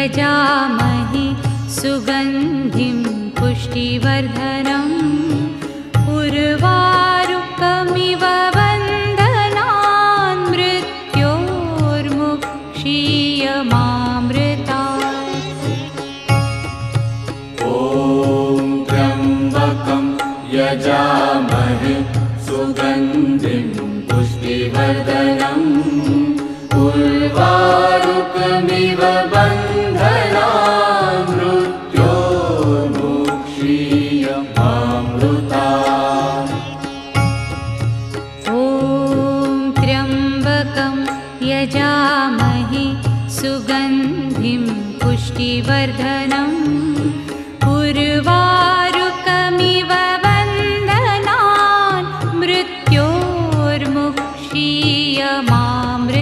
यजामहे सुगन्धिं पुष्टिवर्धनम् उर्वारुकमिव बन्धनान् मृत्योर्मुक्षीयमामृतात्। ॐ त्र्यम्बकं यजामहे सुगन्धिं पुष्टिवर्धनम् उर्वारुकमिव बन्धनान् मृत्योर्मुक्षीयमामृतात्। ॐ त्र्यम्बकं यजामहे सुगन्धिं पुष्टिवर्धनम् उर्वारुकमिव